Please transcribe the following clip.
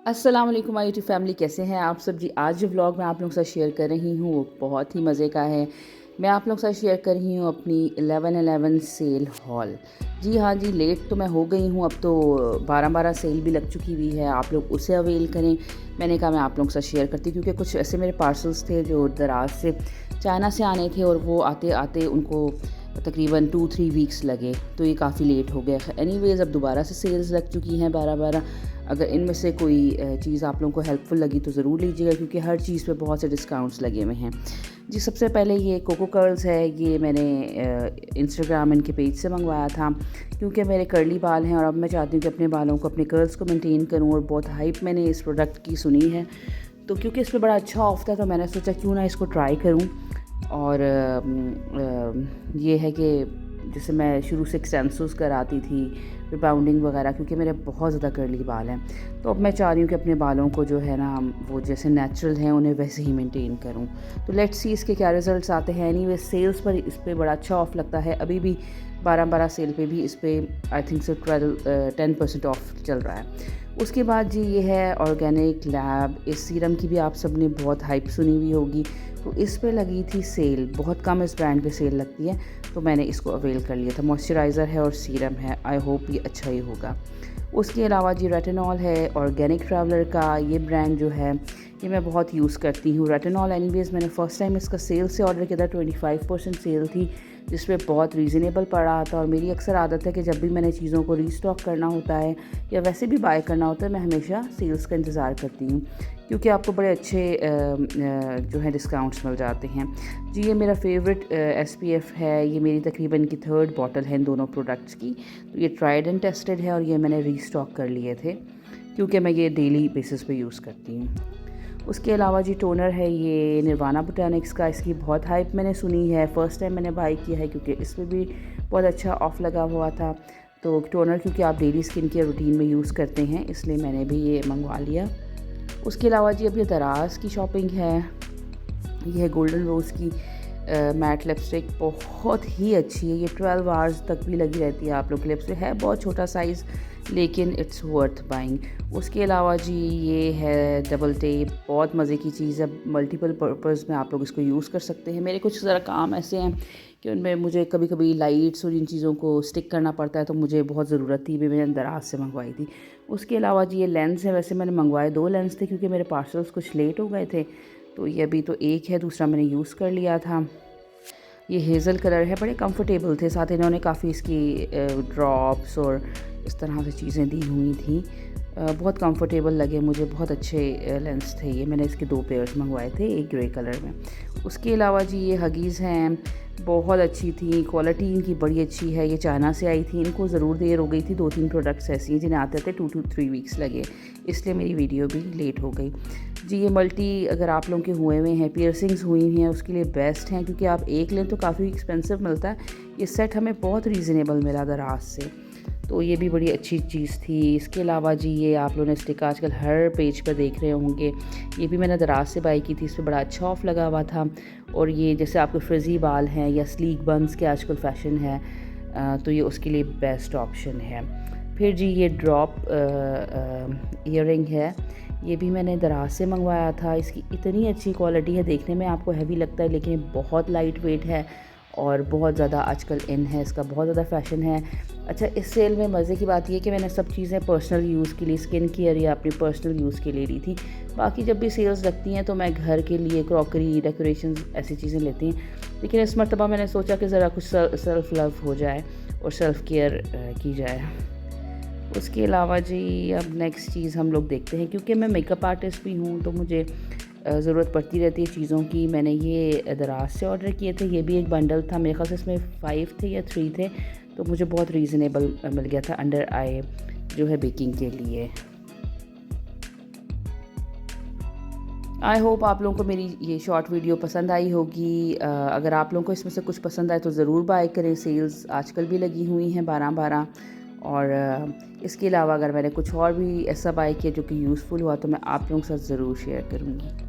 अस्सलाम वालेकुम my YouTube family, कैसे हैं आप सब जी। आज जो व्लॉग मैं आप लोगों के साथ शेयर कर रही हूँ वो बहुत ही मज़े का है। मैं आप लोगों के साथ शेयर कर रही हूँ अपनी 11/11 सेल हॉल। जी हाँ जी, लेट तो मैं हो गई हूँ, अब तो 12/12 सेल भी लग चुकी हुई है। आप लोग उसे अवेल करें। मैंने कहा मैं आप लोगों के साथ शेयर करती, क्योंकि कुछ ऐसे मेरे पार्सल्स थे जो दराज से चाइना से आने थे और वो आते आते उनको तकरीबन 2-3 वीक्स लगे, तो ये काफ़ी लेट हो गया। एनीवेज़ अब दोबारा से सेल्स लग चुकी हैं 12/12। अगर इनमें से कोई चीज़ आप लोगों को हेल्पफुल लगी तो ज़रूर लीजिएगा, क्योंकि हर चीज़ पे बहुत से डिस्काउंट्स लगे हुए हैं जी। सबसे पहले ये कोको कर्ल्स है, ये मैंने इंस्टाग्राम इनके पेज से मंगवाया था, क्योंकि मेरे कर्ली बाल हैं और अब मैं चाहती हूँ कि अपने बालों को, अपने कर्ल्स को मेंटेन करूँ। और बहुत हाइप मैंने इस प्रोडक्ट की सुनी है, तो क्योंकि इस पर बड़ा अच्छा ऑफ था तो मैंने सोचा क्यों ना इसको ट्राई करूँ। और ये है कि जैसे मैं शुरू से एक्सटेंसोस कराती थी, रिबाउंडिंग वगैरह, क्योंकि मेरे बहुत ज़्यादा कर्ली बाल हैं, तो अब मैं चाह रही हूँ कि अपने बालों को जो है ना वो जैसे नेचुरल हैं उन्हें वैसे ही मेंटेन करूँ। तो लेट्स सी इसके क्या रिज़ल्ट्स आते हैं। एनीवे सेल्स पर इस पर बड़ा अच्छा ऑफ लगता है। अभी भी 12/12 सेल पे भी इस पर आई थिंक से 10% ऑफ चल रहा है। उसके बाद जी ये है ऑर्गेनिक लैब। इस सीरम की भी आप सब ने बहुत हाइप सुनी हुई होगी, तो इस पे लगी थी सेल। बहुत कम इस ब्रांड पे सेल लगती है, तो मैंने इसको अवेल कर लिया था। मॉइस्चराइज़र है और सीरम है, आई होप ये अच्छा ही होगा। उसके अलावा जी रेटिनॉल है ऑर्गेनिक ट्रैवलर का। ये ब्रांड जो है ये मैं बहुत यूज़ करती हूँ। रेटिनॉल एनीवेज़ मैंने फ़र्स्ट टाइम इसका सेल से ऑर्डर किया था, 25% सेल थी, जिस पे बहुत रीज़नेबल पड़ रहा था। और मेरी अक्सर आदत है कि जब भी मैंने चीज़ों को रीस्टॉक करना होता है या वैसे भी बाय करना होता है, मैं हमेशा सेल्स का इंतज़ार करती हूँ, क्योंकि आपको बड़े अच्छे जो है डिस्काउंट्स मिल जाते हैं जी। ये मेरा फेवरेट SPF है। ये मेरी तकरीबन की 3rd बॉटल है इन दोनों प्रोडक्ट्स की। तो ये ट्राइड एंड टेस्टेड है और ये मैंने रीस्टॉक कर लिए थे, क्योंकि मैं ये डेली बेसिस पे यूज़ करती हूँ। उसके अलावा जी टोनर है ये निर्वाणा बोटैनिक्स का। इसकी बहुत हाइप मैंने सुनी है, फ़र्स्ट टाइम मैंने बाय किया है, क्योंकि इसमें भी बहुत अच्छा ऑफ़ लगा हुआ था। तो टोनर क्योंकि आप डेली स्किन केयर रूटीन में यूज़ करते हैं, इसलिए मैंने भी ये मंगवा लिया। उसके अलावा जी अब ये दराज की शॉपिंग है। ये है गोल्डन रोज़ की मैट लिपस्टिक, बहुत ही अच्छी है। ये 12 आवर्स तक भी लगी रहती है आप लोग के लिप्स पे। है बहुत छोटा साइज़, लेकिन इट्स वर्थ बाइंग। उसके अलावा जी ये है डबल टेप, बहुत मज़े की चीज़ है। मल्टीपल पर्पज़ में आप लोग इसको यूज़ कर सकते हैं। मेरे कुछ ज़रा काम ऐसे हैं कि उनमें मुझे कभी कभी लाइट्स और इन चीज़ों को स्टिक करना पड़ता है, तो मुझे बहुत ज़रूरत थी, भी मैंने दराज से मंगवाई थी। उसके अलावा जी ये लेंस है। वैसे मैंने मंगवाए 2 लेंस थे, क्योंकि मेरे पार्सल्स कुछ लेट हो गए थे, तो ये अभी तो एक है, दूसरा मैंने यूज़ कर लिया था। ये हेज़ल कलर है, बड़े कंफर्टेबल थे। साथ इन्होंने काफ़ी इसकी ड्रॉप्स और इस तरह से चीज़ें दी हुई थी। बहुत कंफर्टेबल लगे मुझे, बहुत अच्छे लेंस थे ये। मैंने इसके 2 पेयर्स मंगवाए थे, एक ग्रे कलर में। उसके अलावा जी ये हगीज़ हैं, बहुत अच्छी थी, क्वालिटी इनकी बड़ी अच्छी है। ये चाइना से आई थी, इनको ज़रूर देर हो गई थी। 2-3 प्रोडक्ट्स ऐसी हैं जिन्हें आते थे 2 to 3 वीक्स लगे, इसलिए मेरी वीडियो भी लेट हो गई जी। ये मल्टी अगर आप लोगों के हुए हुए हैं, पियर्सिंग्स हुई हुई हैं, उसके लिए बेस्ट हैं, क्योंकि आप एक लें तो काफ़ी एक्सपेंसिव मिलता है। ये सेट हमें बहुत रीज़नेबल मिला दराज से, तो ये भी बड़ी अच्छी चीज़ थी। इसके अलावा जी ये आप लोगों ने स्टिक आजकल हर पेज पर देख रहे होंगे, ये भी मैंने दराज से बाई की थी। इस पर बड़ा अच्छा ऑफ लगा हुआ था। और ये जैसे आपके फ्रिजी बाल हैं या स्लीक बन्स के आजकल फ़ैशन है, तो ये उसके लिए बेस्ट ऑप्शन है। फिर जी ये ड्रॉप ईयरिंग है, ये भी मैंने दराज से मंगवाया था। इसकी इतनी अच्छी क्वालिटी है, देखने में आपको हैवी लगता है, लेकिन बहुत लाइट वेट है और बहुत ज़्यादा आजकल इन है, इसका बहुत ज़्यादा फ़ैशन है। अच्छा, इस सेल में मज़े की बात ये कि मैंने सब चीज़ें पर्सनल यूज़ के लिए, स्किन केयर या अपनी पर्सनल यूज़ के लिए ली थी। बाकी जब भी सेल्स लगती हैं तो मैं घर के लिए क्रॉकरी, डेकोरेशन ऐसी चीज़ें लेती हैं, लेकिन इस मरतबा मैंने सोचा कि ज़रा कुछ सेल्फ़ लव हो जाए और सेल्फ़ केयर की जाए। उसके अलावा जी अब नेक्स्ट चीज़ हम लोग देखते हैं, क्योंकि मैं मेकअप आर्टिस्ट भी हूँ, तो मुझे ज़रूरत पड़ती रहती है चीज़ों की। मैंने ये दराज से ऑर्डर किए थे, ये भी एक बंडल था, मेरे ख्याल से इसमें 5 थे या 3 थे, तो मुझे बहुत रीज़नेबल मिल गया था अंडर आई जो है बेकिंग के लिए। आई होप आप लोगों को मेरी ये शॉर्ट वीडियो पसंद आई होगी। अगर आप लोगों को इसमें से कुछ पसंद आए तो ज़रूर बाय करें। सेल्स आजकल भी लगी हुई हैं 12/12। और इसके अलावा अगर मैंने कुछ और भी ऐसा बाय किया जो कि यूज़फुल हुआ, तो मैं आप लोगों के साथ ज़रूर शेयर करूँगी।